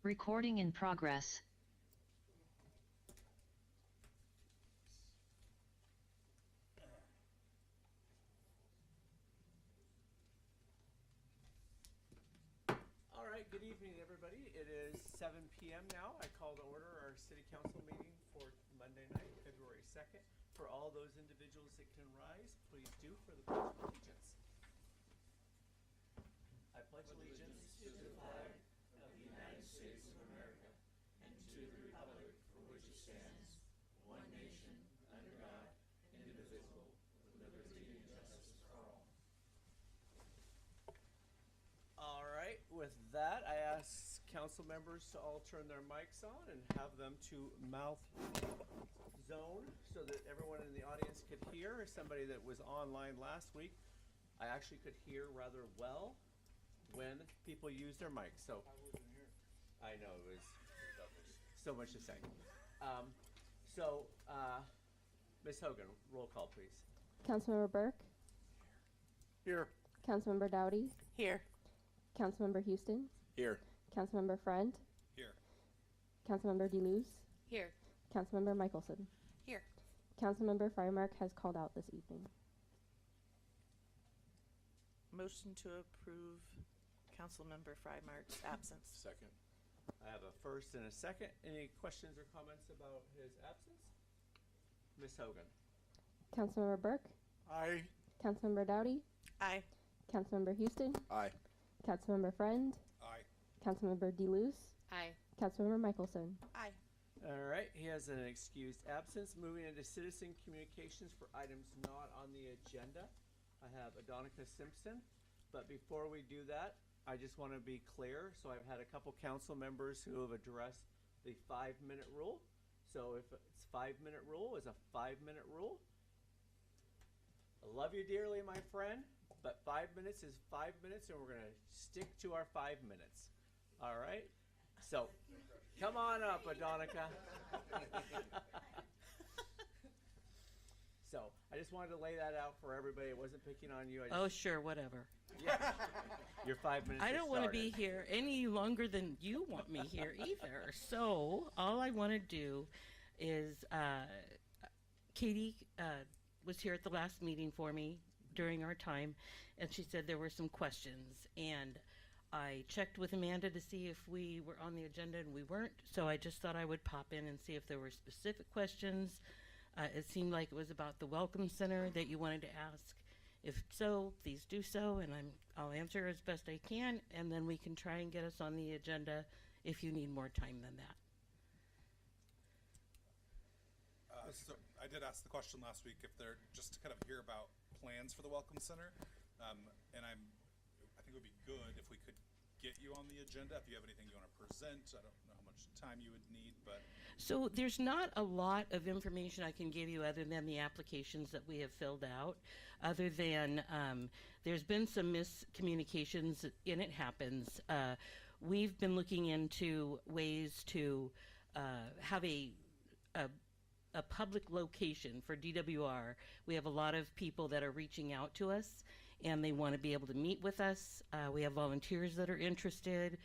Recording in progress. All right, good evening, everybody. It is 7 p.m. now. I call to order our city council meeting for Monday night, February 2nd. For all those individuals that can rise, please do for the Pledge of Allegiance. I pledge allegiance to the flag of the United States of America and to the republic for which it stands, one nation, under God, indivisible, with liberty and justice for all. All right, with that, I ask council members to all turn their mics on and have them to mouth zone so that everyone in the audience could hear. Somebody that was online last week, I actually could hear rather well when people use their mics. So I wasn't here. I know, it was so much to say. Ms. Hogan, roll call, please. Councilmember Burke. Here. Councilmember Dowdy. Here. Councilmember Houston. Here. Councilmember Friend. Here. Councilmember DeLuz. Here. Councilmember Michelson. Here. Councilmember Frymark has called out this evening. Motion to approve Councilmember Frymark's absence. Second. I have a first and a second. Any questions or comments about his absence? Ms. Hogan. Councilmember Burke. Aye. Councilmember Dowdy. Aye. Councilmember Houston. Aye. Councilmember Friend. Aye. Councilmember DeLuz. Aye. Councilmember Michelson. Aye. All right, he has an excused absence. Moving into citizen communications for items not on the agenda. I have Adonica Simpson, but before we do that, I just want to be clear. So I've had a couple council members who have addressed the 5-minute rule. So if it's 5-minute rule, is a 5-minute rule. I love you dearly, my friend, but 5 minutes is 5 minutes, and we're going to stick to our 5 minutes. All right? So come on up, Adonica. So I just wanted to lay that out for everybody. It wasn't picking on you. Oh, sure, whatever. Yeah. Your 5 minutes. I don't want to be here any longer than you want me here either. So all I want to do is, Katie was here at the last meeting for me during our time, and she said there were some questions. And I checked with Amanda to see if we were on the agenda, and we weren't. So I just thought I would pop in and see if there were specific questions. It seemed like it was about the Welcome Center that you wanted to ask. If so, please do so, and I'll answer as best I can, and then we can try and get us on the agenda if you need more time than that. So I did ask the question last week if they're just to kind of hear about plans for the Welcome Center, and I think it would be good if we could get you on the agenda. If you have anything you want to present, I don't know how much time you would need, but. So there's not a lot of information I can give you other than the applications that we have filled out, other than there's been some miscommunications, and it happens. We've been looking into ways to have a public location for DWR. We have a lot of people that are reaching out to us, and they want to be able to meet with us. We have volunteers that are interested.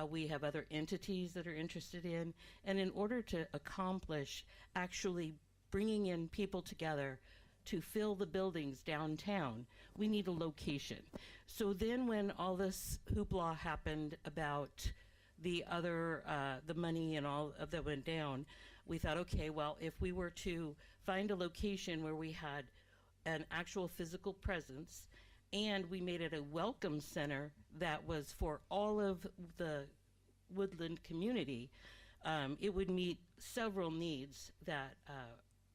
We have other entities that are interested in. And in order to accomplish actually bringing in people together to fill the buildings downtown, we need a location. So then when all this hoopla happened about the other, the money and all of that went down, we thought, okay, well, if we were to find a location where we had an actual physical presence, and we made it a welcome center that was for all of the Woodland community, it would meet several needs that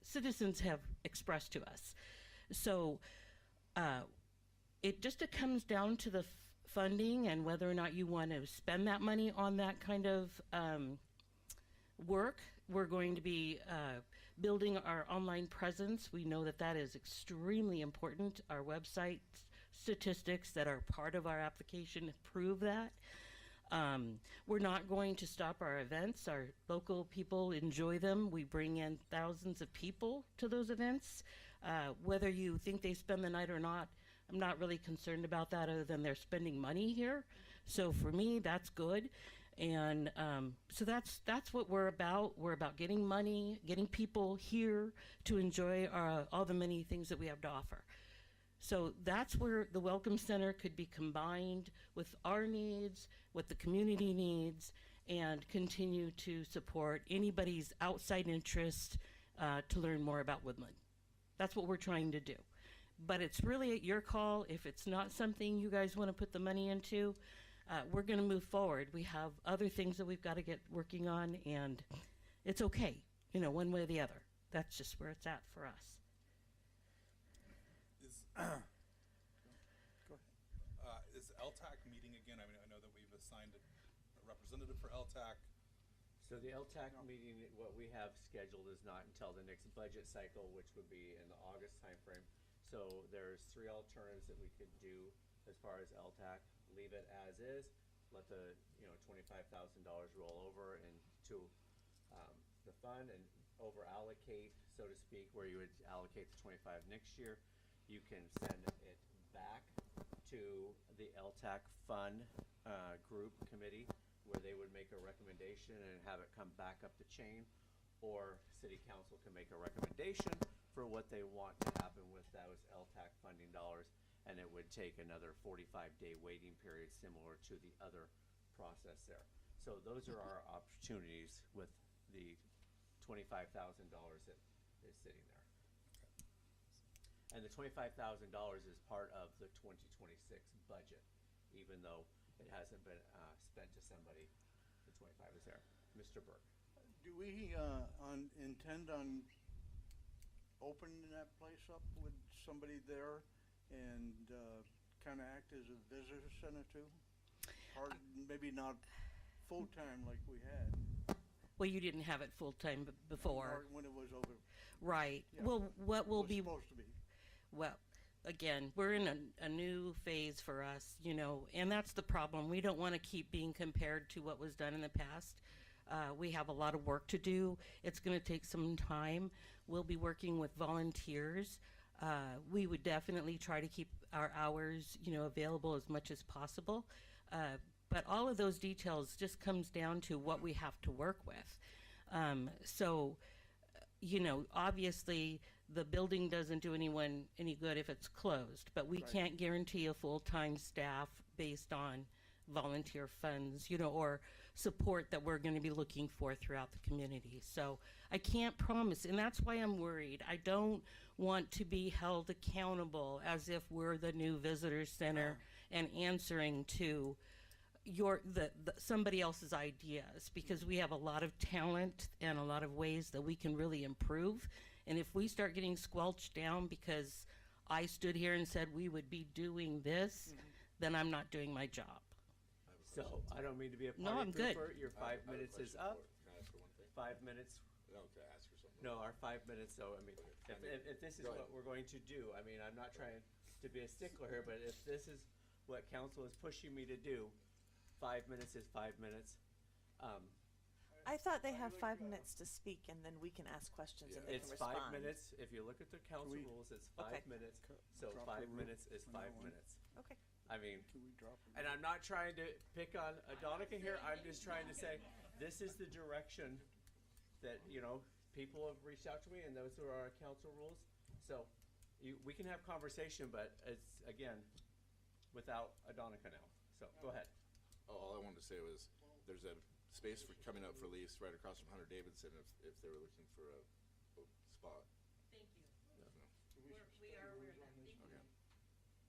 citizens have expressed to us. So it just comes down to the funding and whether or not you want to spend that money on that kind of work. We're going to be building our online presence. We know that that is extremely important. Our website statistics that are part of our application prove that. We're not going to stop our events. Our local people enjoy them. We bring in thousands of people to those events. Whether you think they spend the night or not, I'm not really concerned about that other than they're spending money here. So for me, that's good. And so that's what we're about. We're about getting money, getting people here to enjoy all the many things that we have to offer. So that's where the Welcome Center could be combined with our needs, what the community needs, and continue to support anybody's outside interest to learn more about Woodland. That's what we're trying to do. But it's really at your call. If it's not something you guys want to put the money into, we're going to move forward. We have other things that we've got to get working on, and it's okay, you know, one way or the other. That's just where it's at for us. Is LTAC meeting again? I mean, I know that we've assigned a representative for LTAC. So the LTAC meeting, what we have scheduled is not until the next budget cycle, which would be in the August timeframe. So there's 3 alternatives that we could do as far as LTAC. Leave it as is, let the, you know, $25,000 roll over into the fund and over allocate, so to speak, where you would allocate the 25 next year. You can send it back to the LTAC fund group committee, where they would make a recommendation and have it come back up the chain, or city council can make a recommendation for what they want to happen with those LTAC funding dollars, and it would take another 45-day waiting period similar to the other process there. So those are our opportunities with the $25,000 that is sitting there. And the $25,000 is part of the 2026 budget, even though it hasn't been spent to somebody. The 25 is there. Mr. Burke. Do we intend on opening that place up with somebody there and kind of act as a visitor center too? Or maybe not full-time like we had. Well, you didn't have it full-time before. Or when it was over. Right. Yeah. Well, what will was be, supposed to be. well, again, we're in a new phase for us, you know, and that's the problem. We don't want to keep being compared to what was done in the past. We have a lot of work to do. It's going to take some time. We'll be working with volunteers. We would definitely try to keep our hours, you know, available as much as possible. But all of those details just comes down to what we have to work with. So, you know, obviously the building doesn't do anyone any good if it's closed, but we Right. can't guarantee a full-time staff based on volunteer funds, you know, or support that we're going to be looking for throughout the community. So I can't promise, and that's why I'm worried. I don't want to be held accountable as if we're the new visitor center and answering to somebody else's ideas, because we have a lot of talent and a lot of ways that we can really improve. And if we start getting squelched down because I stood here and said we would be doing this, then I'm not doing my job. So I don't mean to be a No, I'm party good. pooper. Your 5 minutes is up. Can I ask for one thing? 5 minutes. No, to ask for something. No, our 5 minutes, so, I mean, if this is Go what ahead. we're going to do, I mean, I'm not trying to be a stickler here, but if this is what council is pushing me to do, 5 minutes is 5 minutes. I thought they have 5 minutes to speak and then we can ask questions and they It's can 5 respond. minutes, if you look at the council we- rules, it's Okay. 5 minutes, so drop 5 a rule minutes is on 5 that one? minutes. Okay. I mean, Can we drop it? and I'm not trying to pick on Adonica here, I'm just trying to say, this is the direction that, you know, people have reached out to me, and those are our council rules. So, we can have conversation, but it's, again, without Adonica now, so, go ahead. Oh, all I wanted to say was, there's a space for coming up for lease right across from Hunter Davidson if they were looking for a spot. Thank you. So, We are aware of that. Thank you.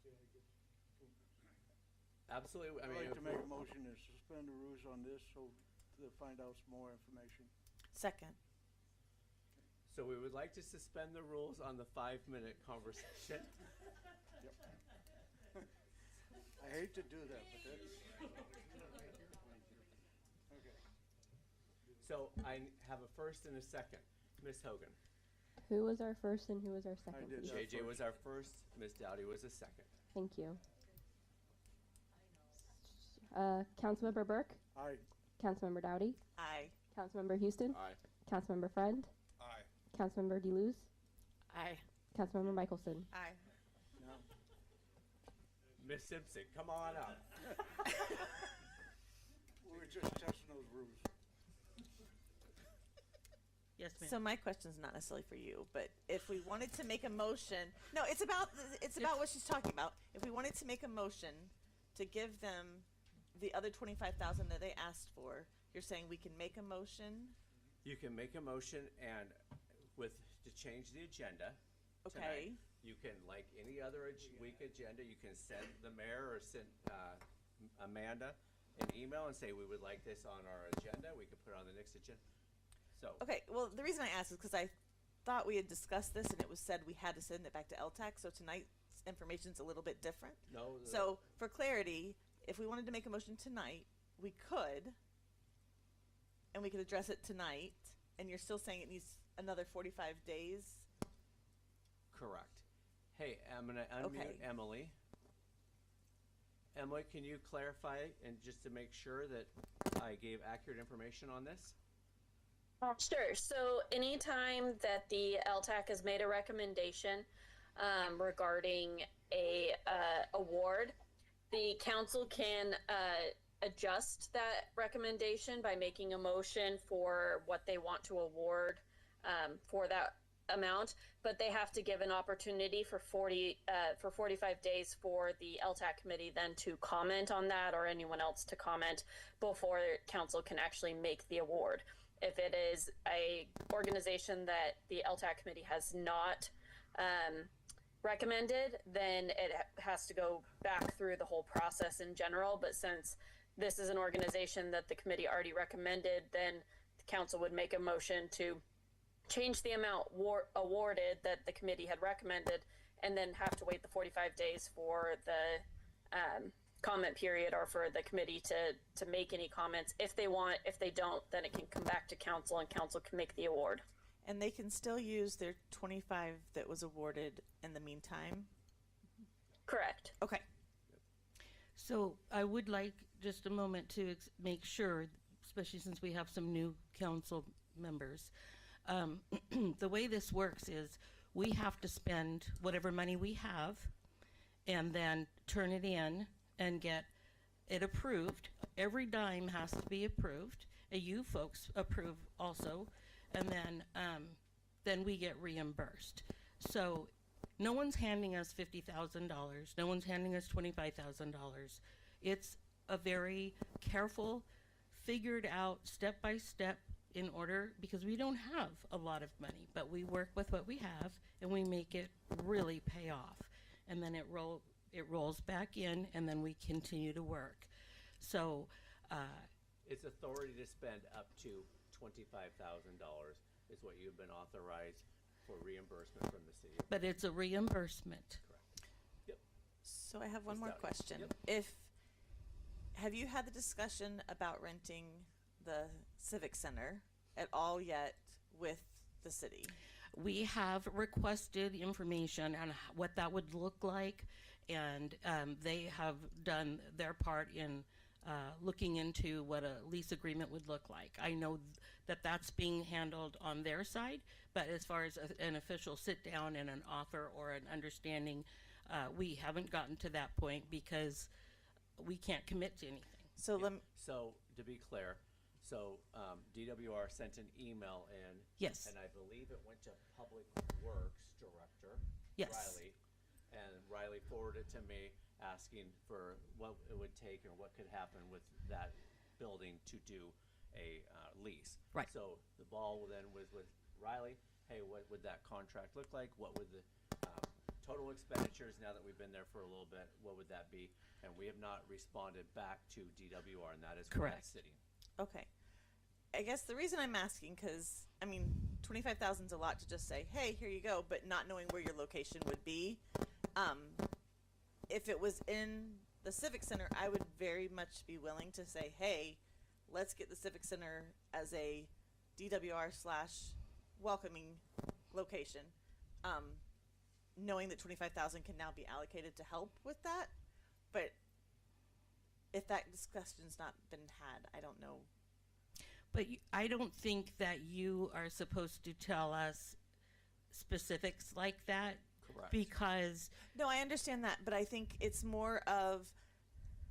okay. Absolutely, I I'd mean, like to make a motion to suspend the rules on this so to find out some more information. Second. so we would like to suspend the rules on the 5-minute conversation. I hate to do that, but that's. Okay. So, I have a first and a second. Ms. Hogan. Who was our first and who was our second, did please? that. JJ was our first, Ms. Dowdy was a second. Thank you. Councilmember Burke, Aye. Councilmember Dowdy, Aye. Councilmember Houston, Aye. Councilmember Friend, Aye. Councilmember DeLuz, Aye. Councilmember Michelson. Aye. Now, Ms. Simpson, come on up. we're just testing those rules. Yes, ma'am. So my question's not necessarily for you, but if we wanted to make a motion, no, it's about what she's talking about. If we wanted to make a motion to give them the other 25,000 that they asked for, you're saying we can make a motion? You can make a motion and to change the agenda Okay. tonight. You can, like any other week agenda, you can send the mayor or send Amanda an email and say, we would like this on our agenda. We could put it on the next agenda. So. Okay, well, the reason I asked is because I thought we had discussed this and it was said we had to send it back to LTAC, so tonight's information's a little bit different. No. So, for clarity, if we wanted to make a motion tonight, we could, and we could address it tonight, and you're still saying it needs another 45 days? Correct. Hey, I'm gonna unmute Okay. Emily. Emily, can you clarify and just to make sure that I gave accurate information on this? Sure. So anytime that the LTAC has made a recommendation regarding a award, the council can adjust that recommendation by making a motion for what they want to award for that amount, but they have to give an opportunity for 45 days for the LTAC committee then to comment on that, or anyone else to comment before council can actually make the award. If it is a organization that the LTAC committee has not recommended, then it has to go back through the whole process in general. But since this is an organization that the committee already recommended, then the council would make a motion to change the amount awarded that the committee had recommended, and then have to wait the 45 days for the comment period, or for the committee to make any comments if they want. If they don't, then it can come back to council and council can make the award. And they can still use their 25 that was awarded in the meantime? Correct. Okay. So I would like just a moment to make sure, especially since we have some new council members, the way this works is we have to spend whatever money we have and then turn it in and get it approved. Every dime has to be approved. You folks approve also, and then we get reimbursed. So no one's handing us $50,000. No one's handing us $25,000. It's a very careful, figured out, step by step in order, because we don't have a lot of money, but we work with what we have and we make it really pay off. And then it rolls back in, and then we continue to work. So It's authority to spend up to $25,000 is what you've been authorized for reimbursement from the city. but it's a reimbursement. Correct. Yep. So I have one Ms. more Dowdy. question. Yep. Have you had the discussion about renting the Civic Center at all yet with the city? We have requested information on what that would look like, and they have done their part in looking into what a lease agreement would look like. I know that that's being handled on their side, but as far as an official sit down and an offer or an understanding, we haven't gotten to that point because we can't commit to anything. So let me, So to be clear, DWR sent an email in. Yes. And I believe it went to Public Works Director. Yes. Riley. And Riley forwarded it to me asking for what it would take or what could happen with that building to do a lease. Right. So the ball then was with Riley. Hey, what would that contract look like? What would the total expenditures, now that we've been there for a little bit, what would that be? And we have not responded back to DWR, and that is where Correct. that's sitting. okay. I guess the reason I'm asking, because, I mean, 25,000 is a lot to just say, hey, here you go, but not knowing where your location would be. If it was in the Civic Center, I would very much be willing to say, hey, let's get the Civic Center as a DWR / welcoming location, knowing that 25,000 can now be allocated to help with that. But if that discussion's not been had, I don't know. But I don't think that you are supposed to tell us specifics like that. Correct. Because No, I understand that, but I think it's more of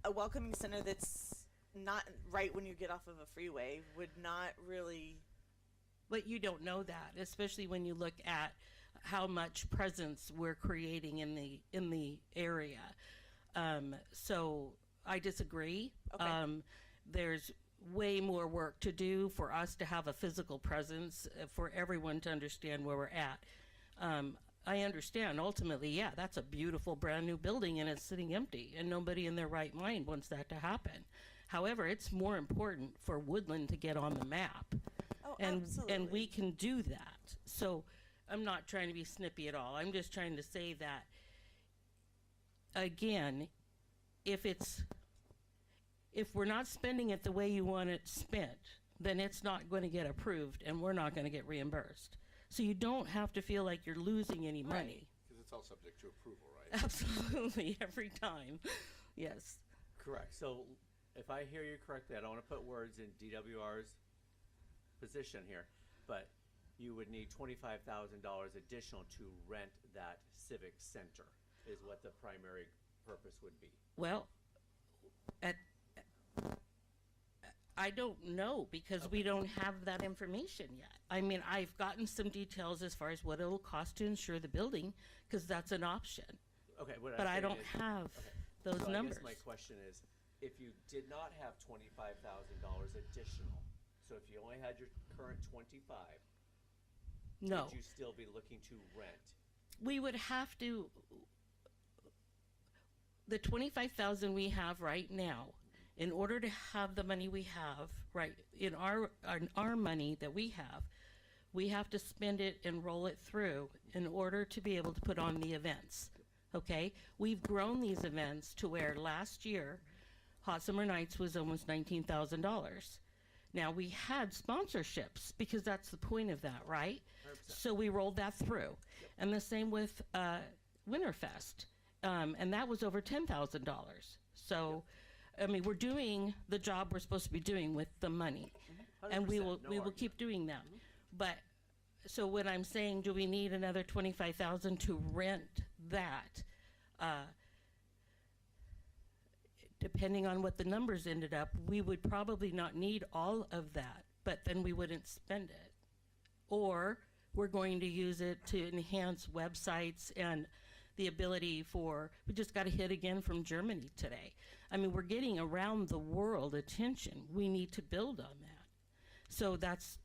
a welcoming center that's not right when you get off of a freeway would not really. But you don't know that, especially when you look at how much presence we're creating in the area. So I disagree. Okay. There's way more work to do for us to have a physical presence, for everyone to understand where we're at. I understand ultimately, yeah, that's a beautiful brand new building and it's sitting empty and nobody in their right mind wants that to happen. However, it's more important for Woodland to get on the map. Oh, And absolutely. we can do that. So I'm not trying to be snippy at all. I'm just trying to say that, again, if we're not spending it the way you want it spent, then it's not going to get approved and we're not going to get reimbursed. So you don't have to feel like you're losing any money. Because it's all subject to approval, right? Absolutely, every time. Yes. Correct. So if I hear you correctly, I don't want to put words in DWR's position here, but you would need $25,000 additional to rent that civic center is what the primary purpose would be. Well, I don't know because we don't have that information yet. I mean, I've gotten some details as far as what it'll cost to insure the building because that's an option. Okay, what But I'm I saying don't is- have okay. those So numbers. I guess my question is, if you did not have $25,000 additional, so if you only had your current 25, No, would you still be looking to rent? we would have to. The 25,000 we have right now, in order to have the money we have right in our money that we have to spend it and roll it through in order to be able to put on the events. Okay, we've grown these events to where last year, Hot Summer Nights was almost $19,000. Now we had sponsorships because that's the point of that, right? 100%. So we rolled that through, and the same with Winterfest, and that was over $10,000. So, I mean, we're doing the job we're supposed to be doing with the money, and we 100%, will no we will argument. keep doing that. But so when I'm saying, do we need another 25,000 to rent that? Depending on what the numbers ended up, we would probably not need all of that, but then we wouldn't spend it. Or we're going to use it to enhance websites and the ability for, we just got a hit again from Germany today. I mean, we're getting around the world attention. We need to build on that. So that's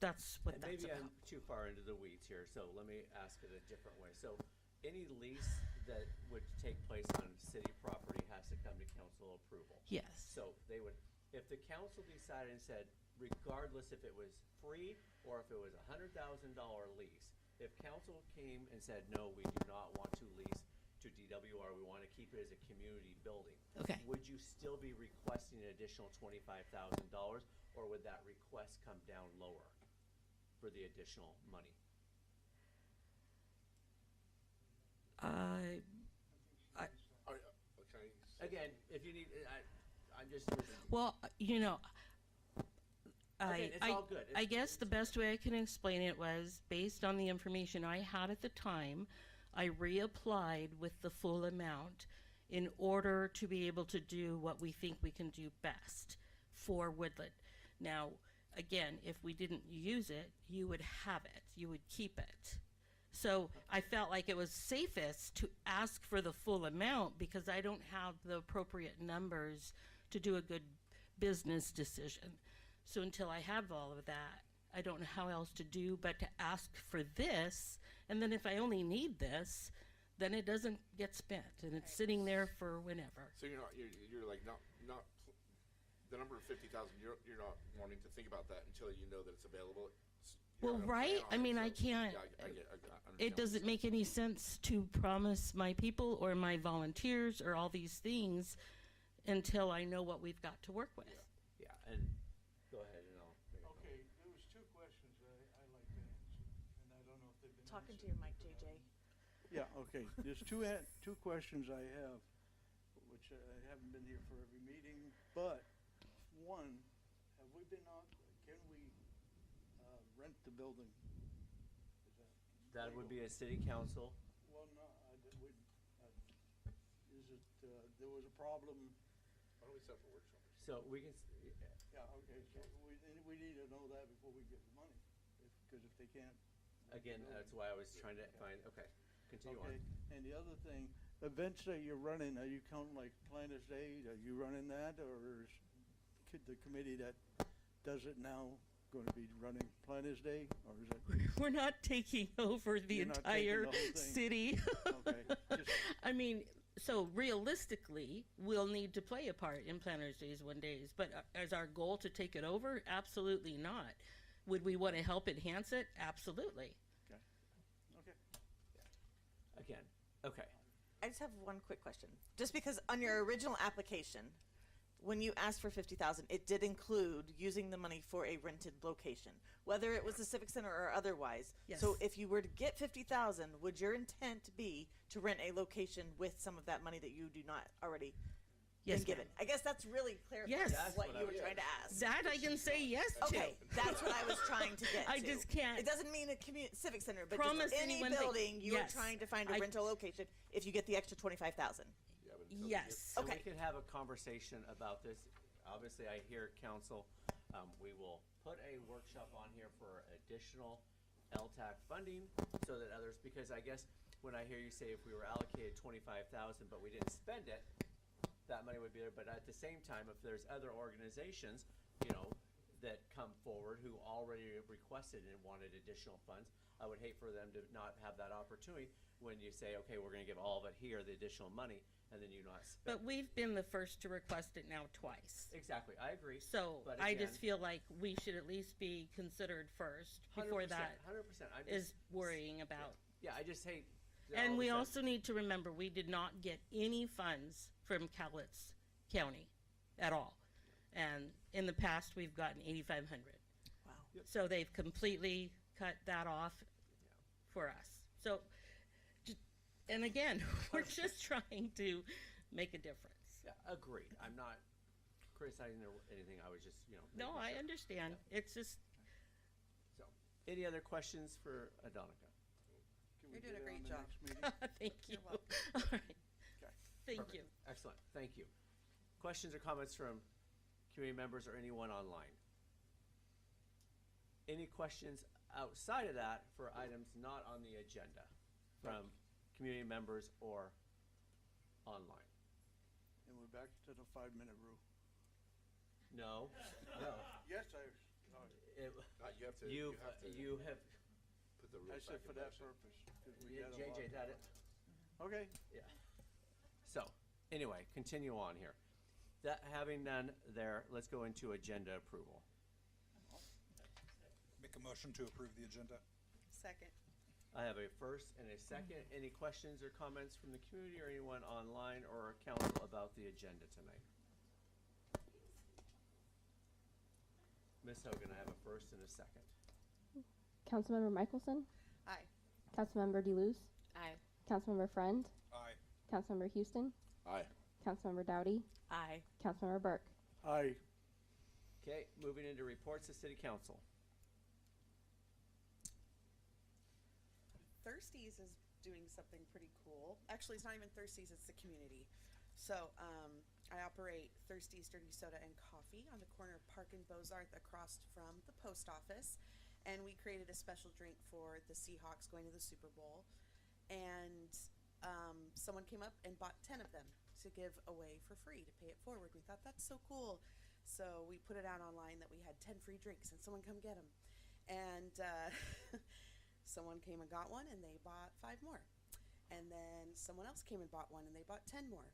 what And that's maybe about. I'm too far into the weeds here, so let me ask it a different way. So any lease that would take place on city property has to come to council approval. Yes. So they would, if the council decided and said, regardless if it was free or if it was $100,000 lease, if council came and said, no, we do not want to lease to DWR, we want to keep it as a community building. Okay. Would you still be requesting an additional $25,000, or would that request come down lower for the additional money? Okay. Again, if you need, I'm just. Well, you know, Again, it's all good. I guess the best way I can explain it was based on the information I had at the time, I reapplied with the full amount in order to be able to do what we think we can do best for Woodland. Now, again, if we didn't use it, you would have it, you would keep it. So I felt like it was safest to ask for the full amount because I don't have the appropriate numbers to do a good business decision. So until I have all of that, I don't know how else to do but to ask for this. And then if I only need this, then it doesn't get spent and it's sitting there for whenever. So you're like not the number of 50,000. You're not wanting to think about that until you know that it's available. Well, right? I mean, I can't. Yeah, I understand It doesn't make any sense to promise my people or my volunteers or all these things until I know what we've got to work with. Yeah, and go ahead and I'll. Okay, there was two questions I'd like to answer, and I don't know if they've been Talking to answered. your mic, JJ. Yeah, okay, there's two questions I have, which I haven't been here for every meeting, but one, have we been on, can we rent the building? Is That would be legal? a city council. Well, no, is it, there was a problem. Why don't we set up a workshop? So we can, Yeah, okay, so we need to know that before we get the money, because if they can't. again, that's why I was trying to find, okay, continue on. Okay, and the other thing, events that you're running, are you counting like Planners Day, are you running that, or is the committee that does it now going to be running Planners Day, or is it? We're not taking over the You're not taking entire the whole thing. city. Okay, just, I mean, so realistically, we'll need to play a part in Planners Days one days, but as our goal to take it over, absolutely not. Would we want to help enhance it? Absolutely. okay. Again, okay. I just have one quick question. Just because on your original application, when you asked for 50,000, it did include using the money for a rented location, whether it was the Civic Center or otherwise. Yes. So if you were to get 50,000, would your intent be to rent a location with some of that money that you do not already Yes, been given? I guess that's really clarifying Yes. what That's what you I- were trying to ask. That I can say yes to. Okay, that's what I was trying to get I to. just can't It doesn't mean a civic center, but promise just any anyone that- building you yes. are trying to find a I- rental location if you get the extra 25,000. Yeah, but until we Yes. And Okay. we can have a conversation about this. Obviously, I hear council. We will put a workshop on here for additional LTAC funding so that others, because I guess when I hear you say if we were allocated 25,000 but we didn't spend it, that money would be there. But at the same time, if there's other organizations, that come forward who already requested and wanted additional funds, I would hate for them to not have that opportunity when you say, okay, we're gonna give all of it here, the additional money, and then you not spend. But we've been the first to request it now twice. Exactly, I agree. So But I again- just feel like we should at least be considered first before that 100%. I'm is just, worrying about. yeah, I just hate. that all And of a we sudden- also need to remember, we did not get any funds from Cowlitz County at all. And in the past, we've gotten 8,500. Wow. So they've completely cut that off for us. So, and again, we're just trying to make a difference. Yeah, agreed. I'm not criticizing or anything. I was just, No, making I sure. understand. It's just, So, any other questions for Adonica? Can we You're doing get a it great on the job. next meeting? thank you. You're welcome. All right. Okay. Thank Perfect. you. Excellent. Thank you. Questions or comments from community members or anyone online? Any questions outside of that for items not on the agenda from community members or online? And we're back to the 5-minute rule. No, no. Yes, It, You have to. you have, put the I rules said back for in that motion. purpose. 'cause we yeah, got a JJ lot. had it. Okay, Yeah. So, anyway, continue on here. That having done there, let's go into agenda approval. Make a motion to approve the agenda. Second. I have a first and a second. Any questions or comments from the community or anyone online or council about the agenda tonight? Ms. Hogan, I have a first and a second. Councilmember Michelson, Aye. Councilmember DeLuz, Aye. Councilmember Friend, Aye. Councilmember Houston, Aye. Councilmember Dowdy, Aye. Councilmember Burke. aye. Okay, moving into reports to city council. Thirsties is doing something pretty cool. Actually, it's not even Thirsties, it's the community. So, I operate Thirsties Dirty Soda and Coffee on the corner of Park and Bozarth across from the post office. And we created a special drink for the Seahawks going to the Super Bowl. And someone came up and bought 10 of them to give away for free to pay it forward. We thought that's so cool. So we put it out online that we had 10 free drinks and someone come get them. And someone came and got one and they bought 5 more. And then someone else came and bought one and they bought 10 more.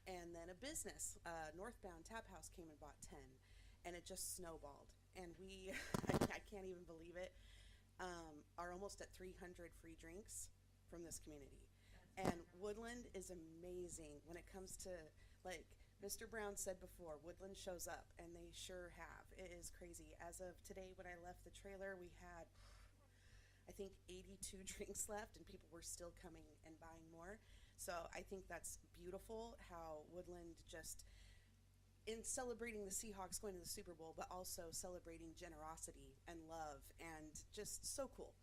And then a business, Northbound Tap House, came and bought 10. And it just snowballed. And we, I can't even believe it, are almost at 300 free drinks from this community. And Woodland is amazing when it comes to, like Mr. Brown said before, Woodland shows up, and they sure have. It is crazy. As of today, when I left the trailer, we had, I think, 82 drinks left, and people were still coming and buying more. So I think that's beautiful how Woodland just, in celebrating the Seahawks going to the Super Bowl, but also celebrating generosity and love, and just so cool.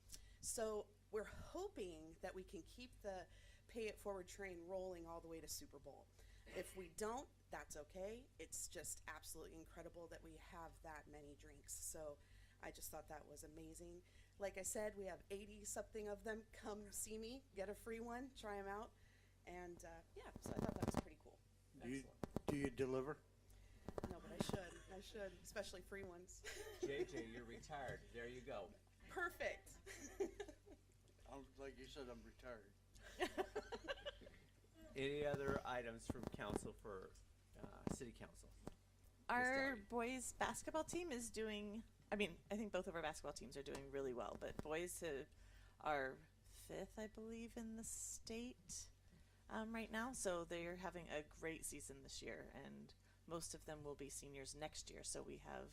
So we're hoping that we can keep the Pay It Forward train rolling all the way to Super Bowl. If we don't, that's okay. It's just absolutely incredible that we have that many drinks. So I just thought that was amazing. Like I said, we have 80 something of them. Come see me, get a free one, try them out. And yeah, so I thought that was pretty cool. Do you deliver? No, but I should, especially free ones. JJ, you're retired. There you go. Perfect. Like you said, I'm retired. Any other items from council for city council? Our Dowdy. boys basketball team is doing, I mean, I think both of our basketball teams are doing really well, but boys are 5th, I believe, in the state right now. So they're having a great season this year, and most of them will be seniors next year. So we have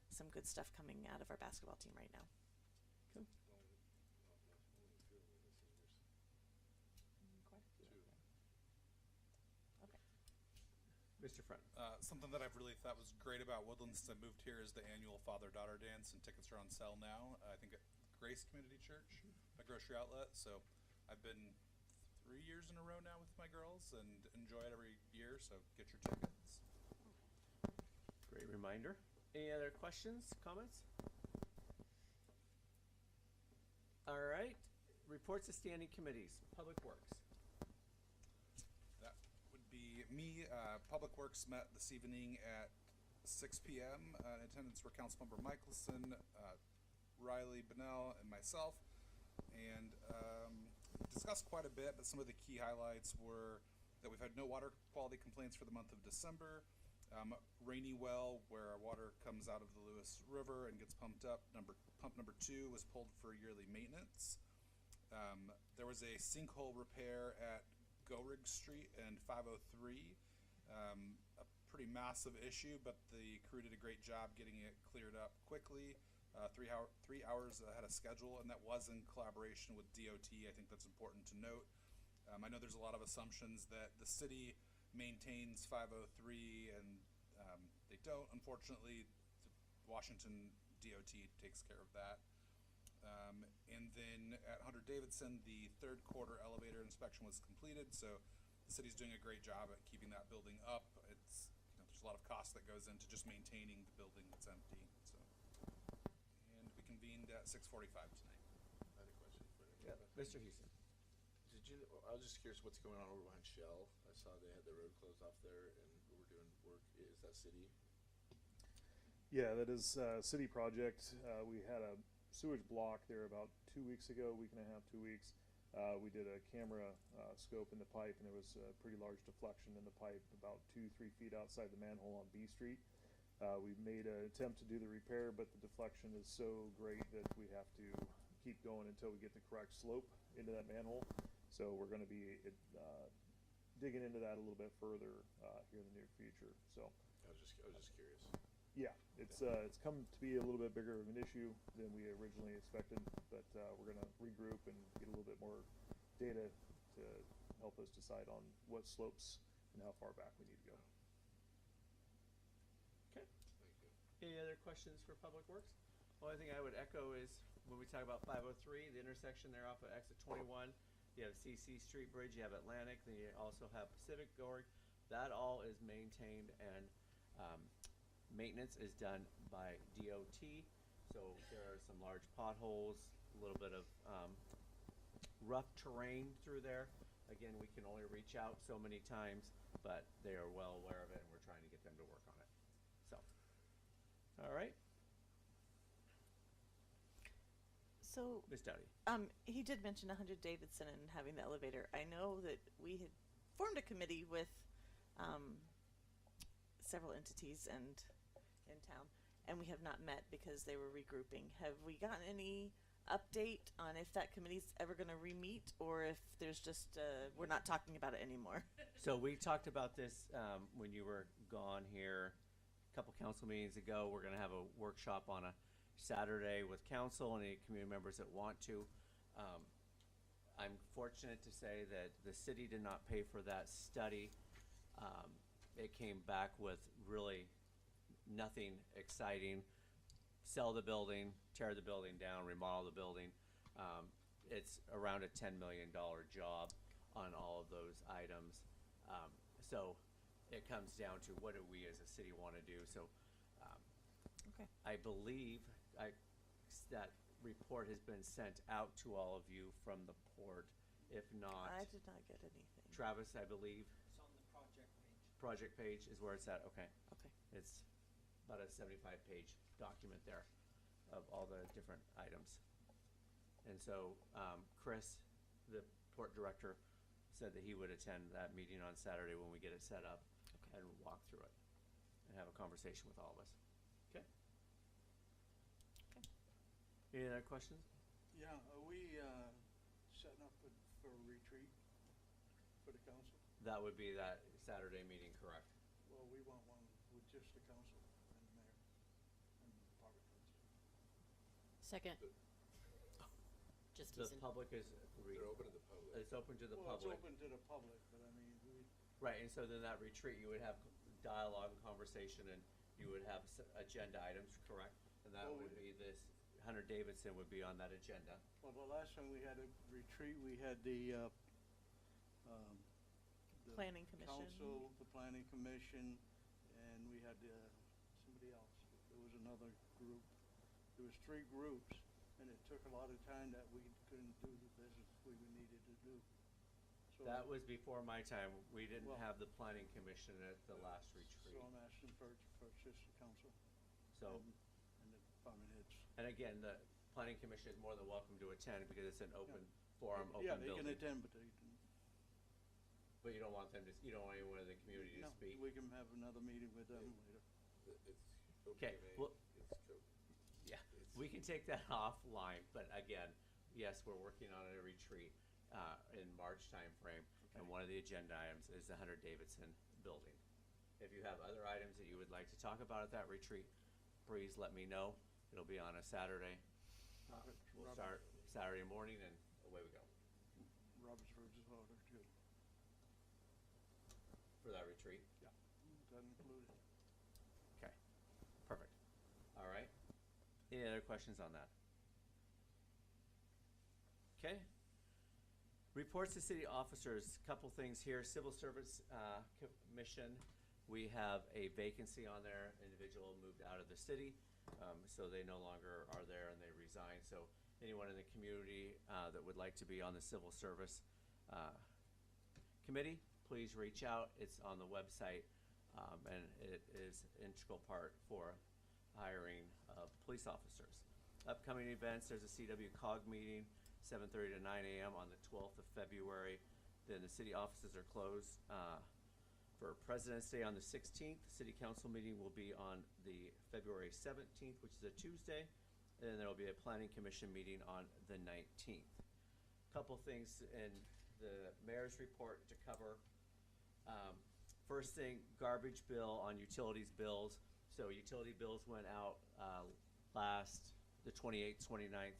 some good stuff coming out of our basketball team right now. Mr. Friend. Something that I've really thought was great about Woodlands since I moved here is the annual father-daughter dance, and tickets are on sale now. I think at Grace Community Church, a grocery outlet. So I've been 3 years in a row now with my girls and enjoy it every year. So get your tickets. Great reminder. Any other questions, comments? All right. Reports of standing committees. Public Works. That would be me. Public Works met this evening at 6 p.m. In attendance were Councilmember Michelson, Riley Bonnell, and myself. And discussed quite a bit, but some of the key highlights were that we've had no water quality complaints for the month of December. Rainy Well, where our water comes out of the Lewis River and gets pumped up. Pump number 2 was pulled for yearly maintenance. There was a sinkhole repair at Gorig Street and 503. A pretty massive issue, but the crew did a great job getting it cleared up quickly. 3 hours ahead of schedule, and that was in collaboration with DOT. I think that's important to note. I know there's a lot of assumptions that the city maintains 503, and they don't. Unfortunately, Washington DOT takes care of that. And then at 100 Davidson, the 3rd quarter elevator inspection was completed, so the city's doing a great job at keeping that building up. It's, there's a lot of cost that goes into just maintaining the building that's empty. So, and we convened at 6:45 tonight. I had a question for you. Yeah. Mr. Houston. I was just curious what's going on over behind Shell. I saw they had the road closed off there and we're doing work. Is that city? Yeah, that is a city project. We had a sewage block there about 2 weeks ago, week and a half, 2 weeks. We did a camera scope in the pipe, and there was a pretty large deflection in the pipe about 2-3 feet outside the manhole on B Street. We made an attempt to do the repair, but the deflection is so great that we have to keep going until we get the correct slope into that manhole. So we're going to be digging into that a little bit further here in the near future. So I was just curious. yeah, it's come to be a little bit bigger of an issue than we originally expected, but we're going to regroup and get a little bit more data to help us decide on what slopes and how far back we need to go. Okay. Thank you. Any other questions for Public Works? Only thing I would echo is when we talk about 503, the intersection there off of exit 21, you have CC Street Bridge, you have Atlantic, then you also have Pacific Gorig. That all is maintained, and maintenance is done by DOT. So there are some large potholes, a little bit of rough terrain through there. Again, we can only reach out so many times, but they are well aware of it, and we're trying to get them to work on it. So, all right. So, Ms. Dowdy. he did mention 100 Davidson and having the elevator. I know that we had formed a committee with several entities and in town, and we have not met because they were regrouping. Have we gotten any update on if that committee's ever going to re-meet, or if there's just we're not talking about it anymore? So we talked about this when you were gone here a couple council meetings ago. We're going to have a workshop on a Saturday with council and any community members that want to. I'm fortunate to say that the city did not pay for that study. It came back with really nothing exciting. Sell the building, tear the building down, remodel the building. It's around a $10 million job on all of those items. So it comes down to what do we as a city want to do. So Okay. I believe that report has been sent out to all of you from the port. If not, I did not get anything. Travis, I believe, It's on the project page. project page is where it's at. Okay. Okay. It's about a 75-page document there of all the different items. And so Chris, the port director, said that he would attend that meeting on Saturday when we get it set up and walk through it and have a conversation with all of us. Okay? Okay. Any other questions? Yeah, are we setting up for a retreat for the council? That would be that Saturday meeting, correct? Well, we want one with just the council and the mayor and the department heads. Second. Just The teasing. public is, They're open to the public. it's open to the Well, public. it's open to the public, but I mean, Right, and so then that retreat, you would have dialogue and conversation, and you would have agenda items, correct? And that Well, would be this, Hunter Davidson would be on that agenda. well, the last time we had a retreat, we had the Planning commission. council, the planning commission, and we had somebody else. There was another group. There was 3 groups, and it took a lot of time that we couldn't do the business we needed to do. So That was before my time. We didn't Well- have the planning commission at the last retreat. So I'm asking for just the council So, and the department heads. and again, the planning commission is more than welcome to attend because it's an open forum, Yeah, open they can building. attend, but But you don't want them to, you don't want anyone in the community to no, speak. we can have another meeting with them later. It's Okay, OPMA, well- it's Yeah, it's- we can take that offline, but again, yes, we're working on a retreat in March timeframe, and one of the agenda items is the Hunter Davidson building. If you have other items that you would like to talk about at that retreat, please let me know. It'll be on a Saturday. We'll start Saturday morning and away we go Robert's Rules of Order too. for that retreat. Yeah, that included. Okay, perfect. All right. Any other questions on that? Okay. Reports to city officers, couple things here. Civil Service Commission, we have a vacancy on there. Individual moved out of the city, so they no longer are there and they resigned. So anyone in the community that would like to be on the Civil Service Committee, please reach out. It's on the website, and it is an integral part for hiring of police officers. Upcoming events, there's a CWCOG meeting, 7:30 to 9 a.m. on the 12th of February. Then the city offices are closed for President's Day on the 16th. City council meeting will be on the February 17th, which is a Tuesday. And then there will be a planning commission meeting on the 19th. Couple things in the mayor's report to cover. First thing, garbage bill on utilities bills. So utility bills went out the 28th, 29th,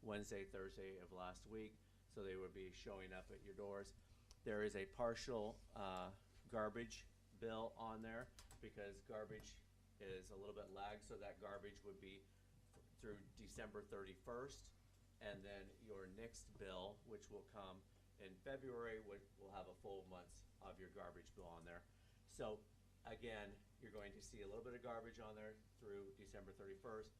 Wednesday, Thursday of last week. So they would be showing up at your doors. There is a partial garbage bill on there because garbage is a little bit lagged. So that garbage would be through December 31st. And then your next bill, which will come in February, will have a full month's of your garbage bill on there. So again, you're going to see a little bit of garbage on there through December 31st,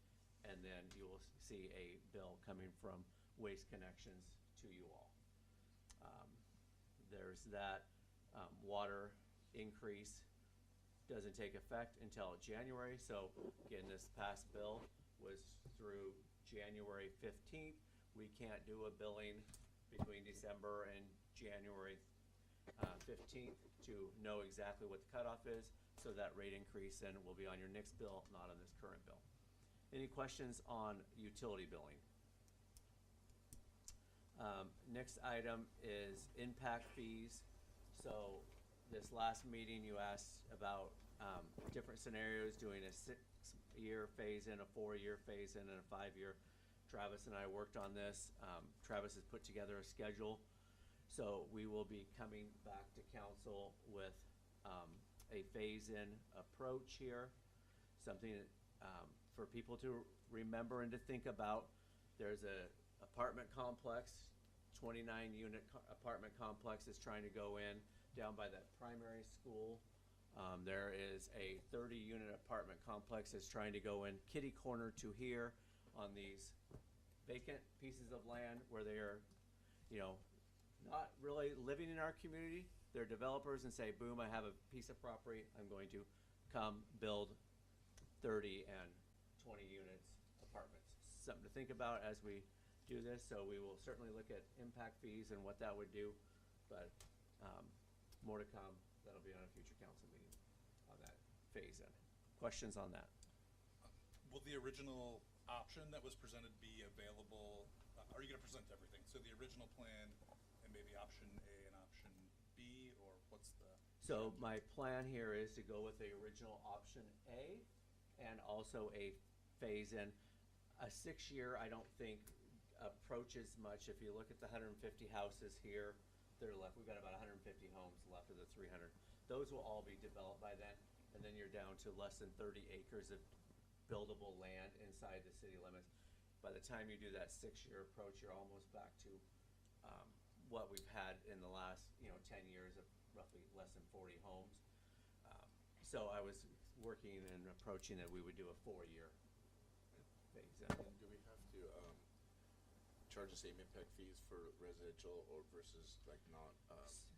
and then you will see a bill coming from Waste Connections to you all. There's that. Water increase doesn't take effect until January. So again, this past bill was through January 15th. We can't do a billing between December and January 15th to know exactly what the cutoff is. So that rate increase then will be on your next bill, not on this current bill. Any questions on utility billing? Next item is impact fees. So this last meeting you asked about different scenarios, doing a 6-year phase-in, a 4-year phase-in, and a 5-year. Travis and I worked on this. Travis has put together a schedule. So we will be coming back to council with a phase-in approach here, something for people to remember and to think about. There's a apartment complex, 29-unit apartment complex is trying to go in down by that primary school There is a 30-unit apartment complex that's trying to go in kitty corner to here on these vacant pieces of land where they are, you know, not really living in our community. They're developers and say, boom, I have a piece of property. I'm going to come build 30 and 20 units apartments. Something to think about as we do this. So we will certainly look at impact fees and what that would do, but more to come. That'll be on a future council meeting on that phase in. Questions on that? Will the original option that was presented be available? Are you going to present everything? So the original plan and maybe option A and option B, or what's the? So my plan here is to go with the original option A and also a phase in. A 6-year, I don't think approaches much. If you look at the 150 houses here that are left, we've got about 150 homes left of the 300. Those will all be developed by then, and then you're down to less than 30 acres of buildable land inside the city limits. By the time you do that 6-year approach, you're almost back to what we've had in the last 10 years of roughly less than 40 homes. So I was working and approaching that we would do a 4-year phase in. And do we have to charge the same impact fees for residential or versus like not?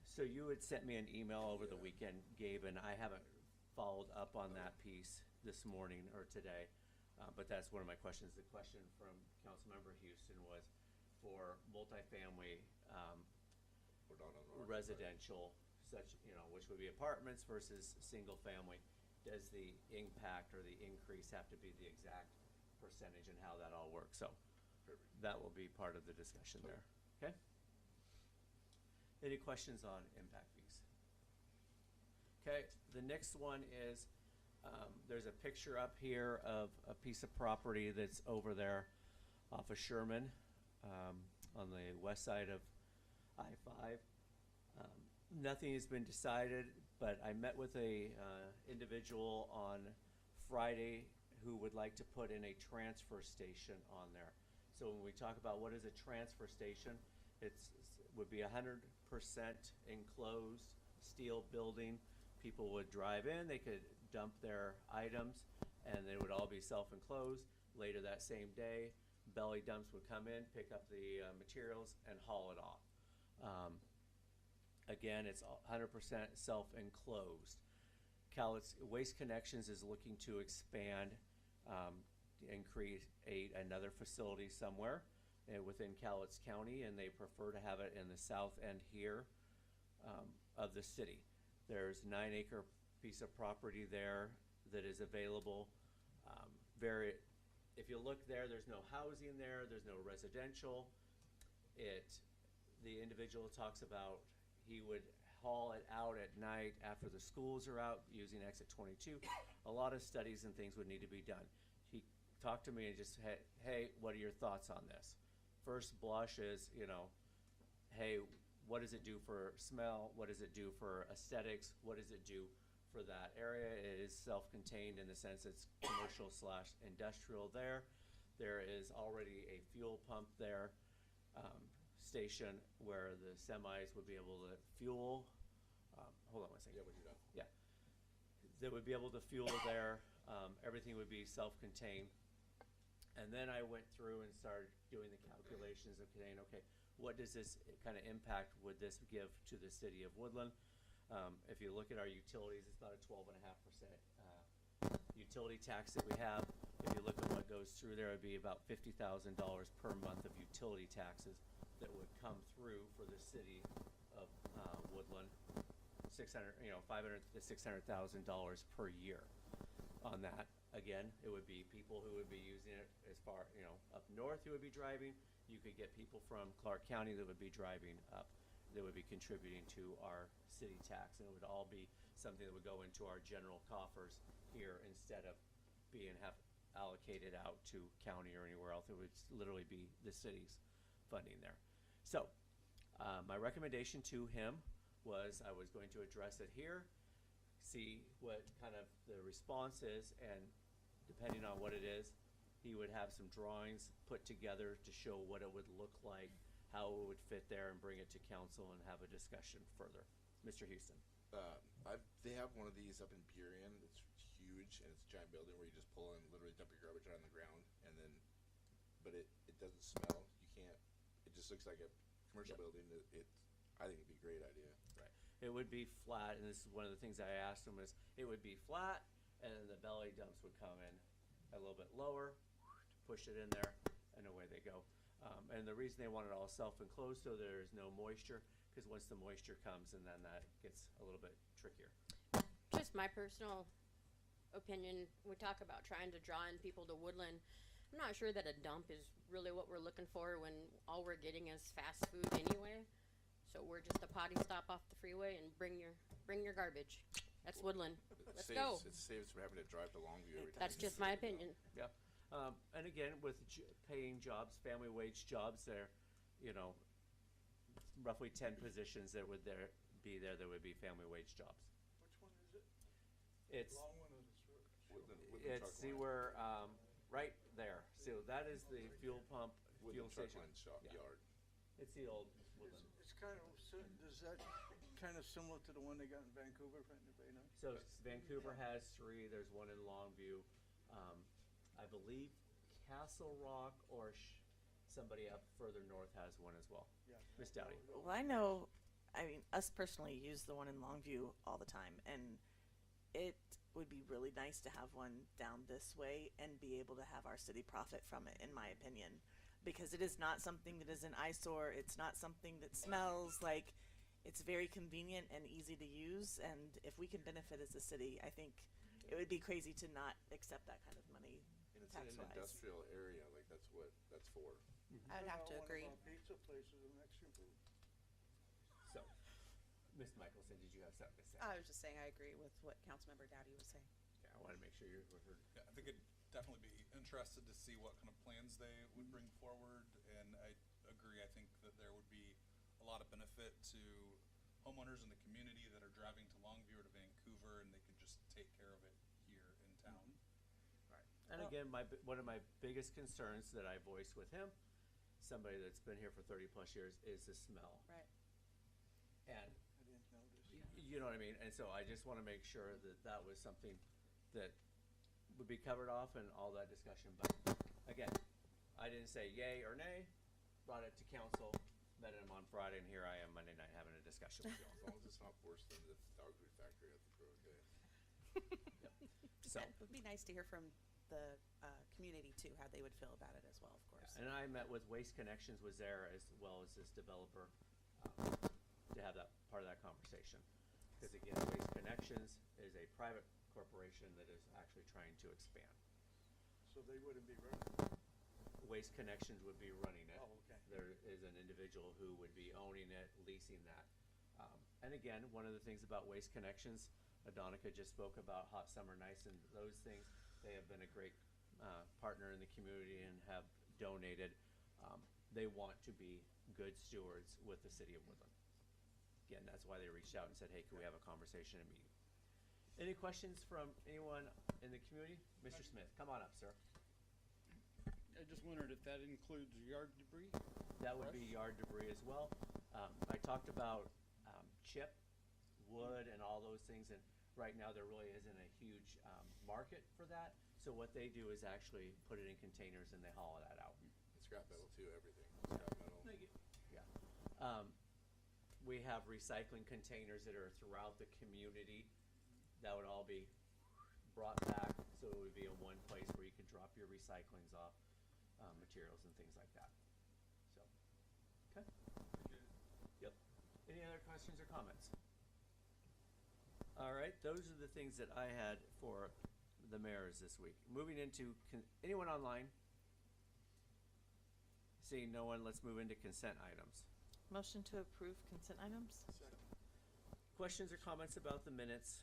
So you had sent me an email over the Yeah. weekend, Gabe, and I haven't followed up on that piece this morning or today, but that's one of my questions. The question from Councilmember Houston was for multifamily Or not on the residential, such, which would be apartments versus single family. Does the impact or the increase have to be the exact percentage and how that all works? So Perfect. that will be part of the discussion there. Okay? Any questions on impact fees? Okay, the next one is, there's a picture up here of a piece of property that's over there off of Sherman, on the west side of I-5. Nothing has been decided, but I met with a individual on Friday who would like to put in a transfer station on there. So when we talk about what is a transfer station, would be 100% enclosed steel building. People would drive in, they could dump their items, and they would all be self-enclosed. Later that same day, belly dumps would come in, pick up the materials, and haul it off. Again, it's 100% self-enclosed. Waste Connections is looking to expand and create another facility somewhere within Cowlitz County, and they prefer to have it in the south end here of the city. There's 9-acre piece of property there that is available. If you look there, there's no housing there, there's no residential. The individual talks about he would haul it out at night after the schools are out using exit 22. A lot of studies and things would need to be done. He talked to me and just said, hey, what are your thoughts on this? First blush is, hey, what does it do for smell? What does it do for aesthetics? What does it do for that area? It is self-contained in the sense it's commercial/industrial there. There is already a fuel pump there, station where the semis would be able to fuel. Hold on one second. Yeah, when you're done. Yeah. They would be able to fuel there. Everything would be self-contained. And then I went through and started doing the calculations of saying, okay, what does this kind of impact would this give to the city of Woodland? If you look at our utilities, it's about a 12.5% utility tax that we have. If you look at what goes through there, it would be about $50,000 per month of utility taxes that would come through for the city of Woodland. $500,000 to $600,000 per year on that. Again, it would be people who would be using it as far, up north who would be driving. You could get people from Clark County that would be driving up, that would be contributing to our city tax. And it would all be something that would go into our general coffers here instead of being allocated out to county or anywhere else. It would literally be the city's funding there. So my recommendation to him was I was going to address it here, see what kind of the response is, and depending on what it is, he would have some drawings put together to show what it would look like, how it would fit there, and bring it to council and have a discussion further. Mr. Houston. They have one of these up in Burien. It's huge and it's a giant building where you just pull in, literally dump your garbage out on the ground, and then, but it doesn't smell. You can't. It just looks like a commercial building. I think it'd be a great idea. Right. It would be flat, and this is one of the things I asked them is it would be flat, and then the belly dumps would come in a little bit lower, push it in there, and away they go. And the reason they want it all self-enclosed so there is no moisture, because once the moisture comes, and then that gets a little bit trickier. Just my personal opinion, we talk about trying to draw in people to Woodland. I'm not sure that a dump is really what we're looking for when all we're getting is fast food anyway. So we're just a potty stop off the freeway and bring your garbage. That's Woodland. Let's go. It saves from having to drive to Longview every time. That's just my opinion. Yep. And again, with paying jobs, family wage jobs, there, you know, roughly 10 positions that would be there that would be family wage jobs. Which one is it? It's Long one or the short? Woodland it's truck see line. where right there. So that is the fuel pump fuel Woodland truck station. line shop Yeah. yard. It's the old Woodland. It's kind of, does that kind of similar to the one they got in Vancouver, for anybody know? So Vancouver has 3. There's one in Longview. I believe Castle Rock or somebody up further north has one as well. Yeah. Miss Dowdy. Well, I know, I mean, us personally use the one in Longview all the time, and it would be really nice to have one down this way and be able to have our city profit from it, in my opinion, because it is not something that is an eyesore. It's not something that smells like. It's very convenient and easy to use, and if we can benefit as a city, I think it would be crazy to not accept that kind of money. And it's in an Tax-wise. industrial area, like that's what that's for. I would have to agree. One of our pizza places in Mexican food. So, Miss Michelson, did you have something to say? I was just saying I agree with what Councilmember Dowdy was saying. Yeah, I want to make sure you were heard. Yeah, I think it'd definitely be interested to see what kind of plans they would bring forward, and I agree. I think that there would be a lot of benefit to homeowners in the community that are driving to Longview or to Vancouver, and they could just take care of it here in town. Right. And again, one of my biggest concerns that I voiced with him, somebody that's been here for 30 plus years, is the smell. Right. And I didn't notice. you know what I mean? And so I just want to make sure that that was something that would be covered off in all that discussion. But again, I didn't say yay or nay, brought it to council, met him on Friday, and here I am Monday night having a discussion with you all. As long as it's not worse than the dog food factory, I think we're okay. Yep. So, It would be nice to hear from the community too, how they would feel about it as well, of course. and I met with Waste Connections was there as well as this developer to have that part of that conversation. Because again, Waste Connections is a private corporation that is actually trying to expand. So they wouldn't be running. Waste Connections would be running it. Oh, okay. There is an individual who would be owning it, leasing that. And again, one of the things about Waste Connections, Adonica just spoke about hot summer nights and those things. They have been a great partner in the community and have donated. They want to be good stewards with the city of Woodland. Again, that's why they reached out and said, hey, can we have a conversation and meeting? Any questions from anyone in the community? Mr. Smith, come on up, sir. I just wondered if that includes yard debris? That would be yard debris as well. I talked about chip, wood, and all those things, and right now there really isn't a huge market for that. So what they do is actually put it in containers and they haul that out. And scrap metal too, everything. Scrap metal. Yeah. We have recycling containers that are throughout the community. That would all be brought back, so it would be in one place where you could drop your recyclings off, materials and things like that. So, okay. Yep. Any other questions or comments? All right, those are the things that I had for the mayors this week. Moving into, anyone online? Seeing no one, let's move into consent items. Motion to approve consent items? Questions or comments about the minutes?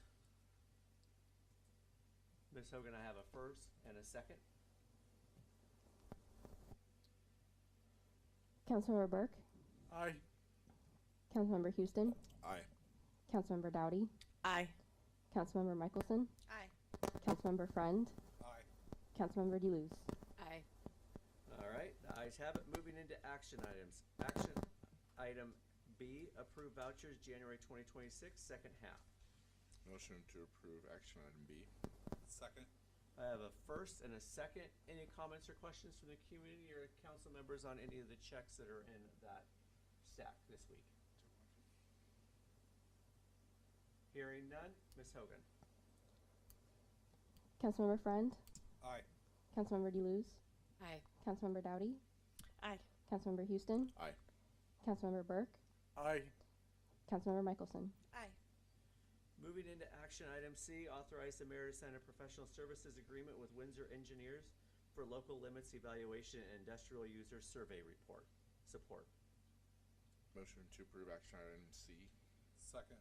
Ms. Hogan, I have a first and a second. Councilmember Burke, Aye. Councilmember Houston, Aye. Councilmember Dowdy, Aye. Councilmember Michelson, Aye. Councilmember Friend, Aye. Councilmember DeLuz. Aye. All right, the ayes have it. Moving into action items. Action item B, approve vouchers January 2026, second half. Motion to approve action item B. Second. I have a first and a second. Any comments or questions from the community or council members on any of the checks that are in that stack this week? Hearing none, Ms. Hogan. Councilmember Friend, Aye. Councilmember Deleuze, Aye. Councilmember Dowdy, Aye. Councilmember Houston, Aye. Councilmember Burke, Aye. Councilmember Michelson. Aye. Moving into action item C, authorize the mayor to sign a professional services agreement with Windsor Engineers for local limits evaluation and industrial user survey report support. Motion to approve action item C. Second.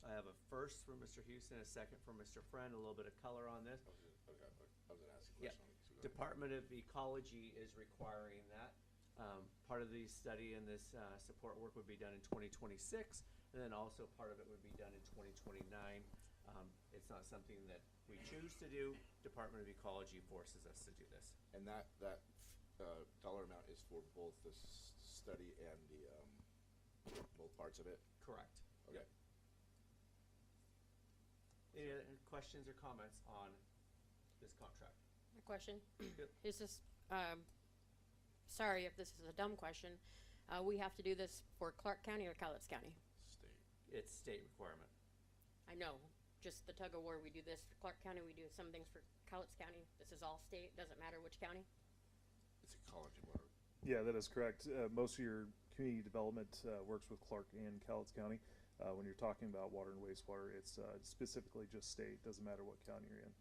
I have a first from Mr. Houston, a second from Mr. Friend, a little bit of color on this. I was gonna ask a Yeah. question on it. So go ahead. Department of Ecology is requiring that. Part of the study and this support work would be done in 2026, and then also part of it would be done in 2029. It's not something that we choose to do. Department of Ecology forces us to do this. And that dollar amount is for both the study and the both parts of it. Correct. Okay. Yep. Any other questions or comments on this contract? My question Yep. is this. Sorry if this is a dumb question. We have to do this for Clark County or Cowlitz County. State. It's state requirement. I know. Just the tug of war. We do this for Clark County. We do some things for Cowlitz County. This is all state. Doesn't matter which county. It's ecology water. Yeah, that is correct. Most of your community development works with Clark and Cowlitz County. When you're talking about water and wastewater, it's specifically just state. Doesn't matter what county you're in.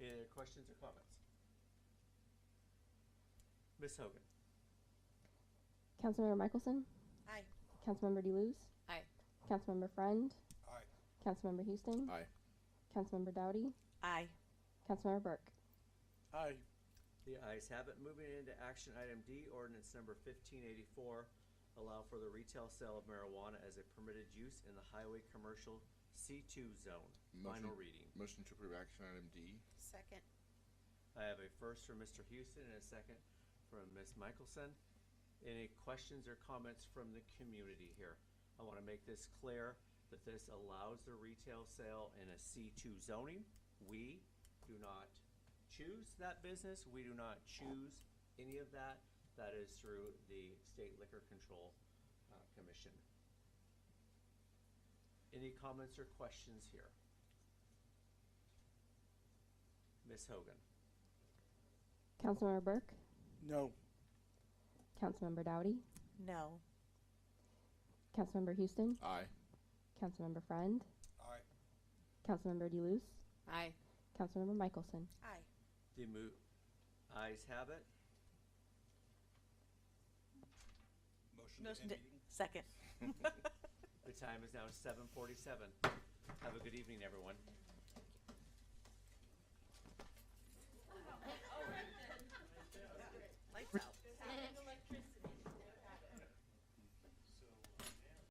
Any other questions or comments? Ms. Hogan. Councilmember Michelson, Aye. Councilmember Deleuze, Aye. Councilmember Friend, Aye. Councilmember Houston, Aye. Councilmember Dowdy, Aye. Councilmember Burke. Aye. The ayes have it. Moving into action item D, ordinance number 1584, allow for the retail sale of marijuana as a permitted use in the highway commercial C2 zone. Final reading. Motion to approve action item D. Second. I have a first from Mr. Houston and a second from Ms. Michelson. Any questions or comments from the community here? I want to make this clear that this allows the retail sale in a C2 zoning. We do not choose that business. We do not choose any of that. That is through the State Liquor Control Commission. Any comments or questions here? Ms. Hogan. Councilmember Burke, No. Councilmember Dowdy, No. Councilmember Houston, Aye. Councilmember Friend, Aye. Councilmember Deleuze, Aye. Councilmember Michelson. Aye. The ayes have it. Motion Motion to to, end meeting. second. The time is now 7:47. Have a good evening, everyone. Lights out.